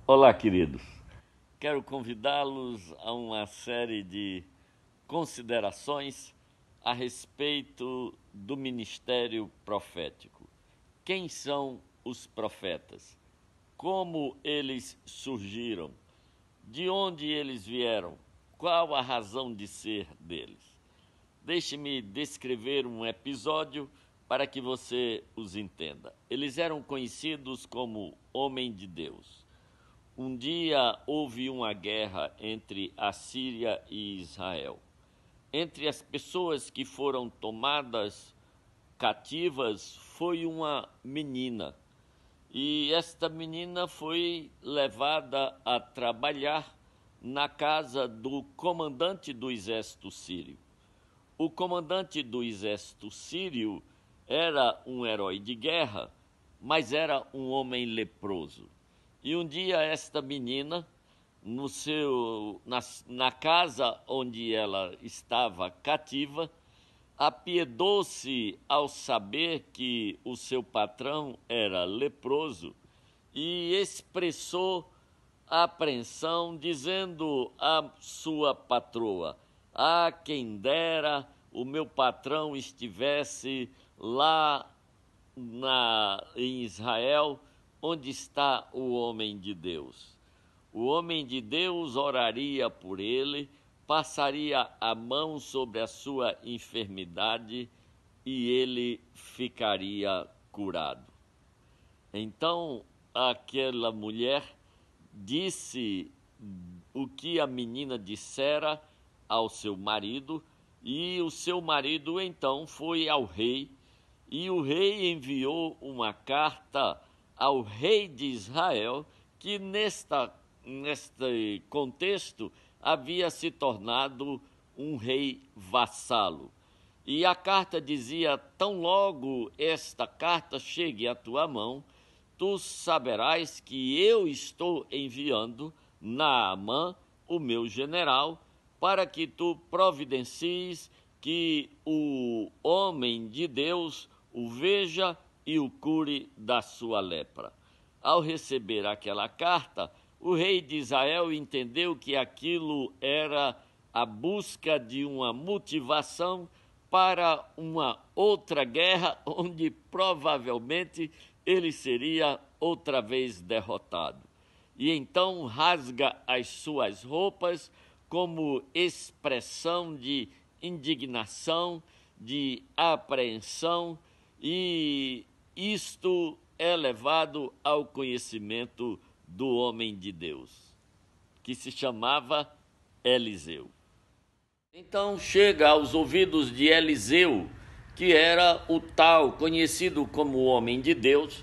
Olá, queridos. Quero convidá-los a uma série de considerações a respeito do ministério profético. Quem são os profetas? Como eles surgiram? De onde eles vieram? Qual a razão de ser deles? Deixe-me descrever um episódio para que você os entenda. Eles eram conhecidos como Homem de Deus. Um dia houve uma guerra entre a Síria e Israel. Entre as pessoas que foram tomadas cativas foi uma menina. E esta menina foi levada a trabalhar na casa do comandante do exército sírio. O comandante do exército sírio era um herói de guerra, mas era um homem leproso. E um dia esta menina, na casa onde ela estava cativa, apiedou-se ao saber que o seu patrão era leproso e expressou apreensão, dizendo à sua patroa: "Ah, quem dera o meu patrão estivesse lá em Israel, onde está o homem de Deus. O homem de Deus oraria por ele, passaria a mão sobre a sua enfermidade e ele ficaria curado." Então aquela mulher disse o que a menina dissera ao seu marido, e o seu marido então foi ao rei, e o rei enviou uma carta ao rei de Israel, que neste contexto havia se tornado um rei vassalo. E a carta dizia: "Tão logo esta carta chegue à tua mão, tu saberás que eu estou enviando Naamã, o meu general, para que tu providencies que o homem de Deus o veja e o cure da sua lepra." Ao receber aquela carta, o rei de Israel entendeu que aquilo era a busca de uma motivação para uma outra guerra, onde provavelmente ele seria outra vez derrotado. E então rasga as suas roupas como expressão de indignação, de apreensão, e isto é levado ao conhecimento do homem de Deus, que se chamava Eliseu. Então chega aos ouvidos de Eliseu, que era o tal conhecido como homem de Deus,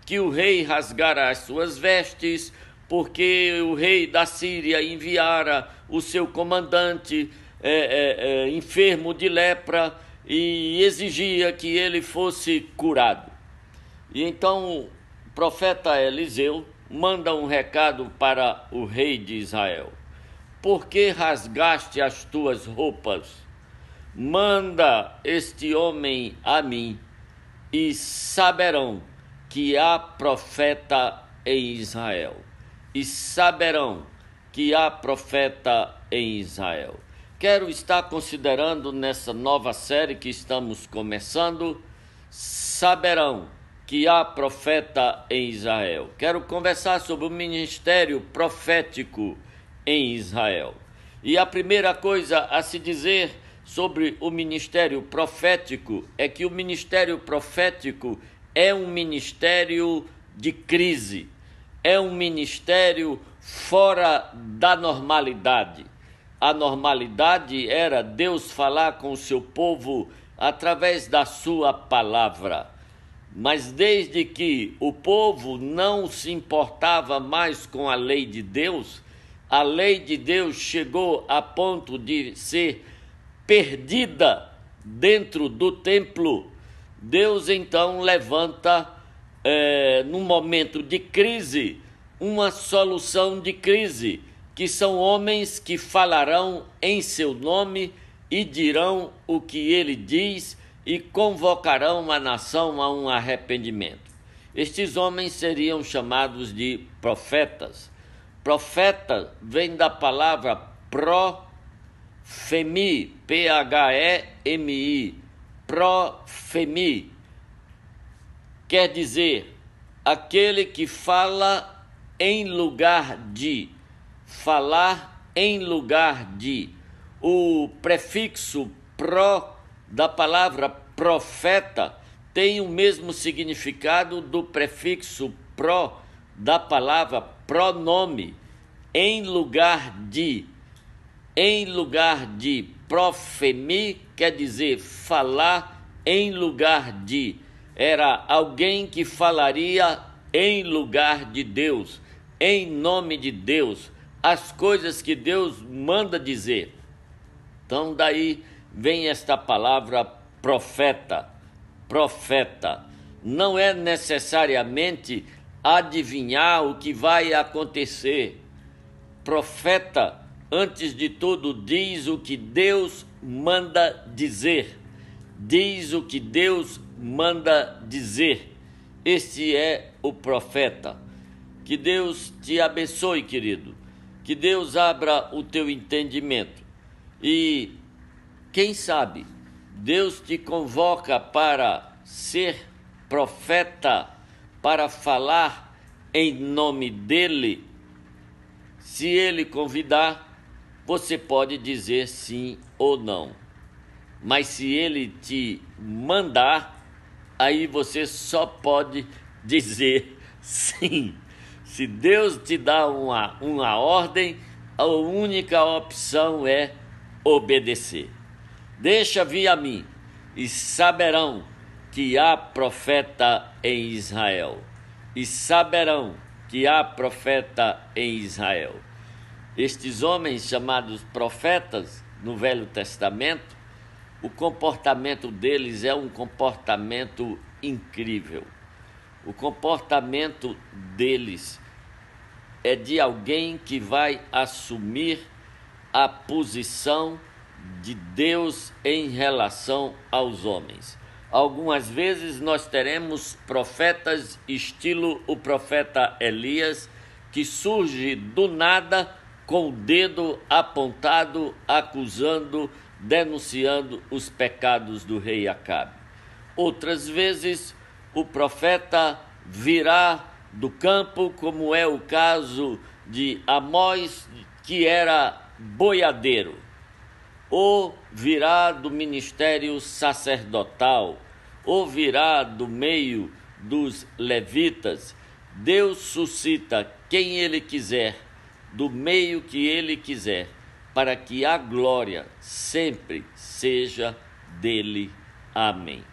que o rei rasgara as suas vestes, porque o rei da Síria enviara o seu comandante enfermo de lepra e exigia que ele fosse curado. E então o profeta Eliseu manda um recado para o rei de Israel: "Por que rasgaste as tuas roupas? Manda este homem a mim, e saberão que há profeta em Israel." E saberão que há profeta em Israel. Quero estar considerando nessa nova série que estamos começando, saberão que há profeta em Israel. Quero conversar sobre o ministério profético em Israel. E a primeira coisa a se dizer sobre o ministério profético é que o ministério profético é um ministério de crise, é um ministério fora da normalidade. A normalidade era Deus falar com o seu povo através da sua palavra. Mas desde que o povo não se importava mais com a lei de Deus, a lei de Deus chegou a ponto de ser perdida dentro do templo. Deus então levanta, num momento de crise, uma solução de crise, que são homens que falarão em seu nome e dirão o que ele diz e convocarão a nação a um arrependimento. Estes homens seriam chamados de profetas. Profeta vem da palavra profemi, P-H-E-M-I, profemi, quer dizer aquele que fala em lugar de, falar em lugar de. O prefixo pro da palavra profeta tem o mesmo significado do prefixo pro da palavra pronome, em lugar de. Em lugar de, profemi quer dizer falar em lugar de. Era alguém que falaria em lugar de Deus, em nome de Deus, as coisas que Deus manda dizer. Então daí vem esta palavra profeta. Profeta não é necessariamente adivinhar o que vai acontecer. Profeta, antes de tudo, diz o que Deus manda dizer. Diz o que Deus manda dizer. Este é o profeta. Que Deus te abençoe, querido. Que Deus abra o teu entendimento. E, quem sabe, Deus te convoca para ser profeta, para falar em nome dEle. Se Ele convidar, você pode dizer sim ou não. Mas se Ele te mandar, aí você só pode dizer sim. Se Deus te dá uma ordem, a única opção é obedecer. Deixa vir a mim, e saberão que há profeta em Israel. E saberão que há profeta em Israel. Estes homens chamados profetas no Velho Testamento, o comportamento deles é um comportamento incrível. O comportamento deles é de alguém que vai assumir a posição de Deus em relação aos homens. Algumas vezes nós teremos profetas estilo o profeta Elias, que surge do nada com o dedo apontado, acusando, denunciando os pecados do rei Acabe. Outras vezes o profeta virá do campo, como é o caso de Amós, que era boiadeiro, ou virá do ministério sacerdotal, ou virá do meio dos levitas. Deus suscita quem Ele quiser, do meio que Ele quiser, para que a glória sempre seja dele. Amém.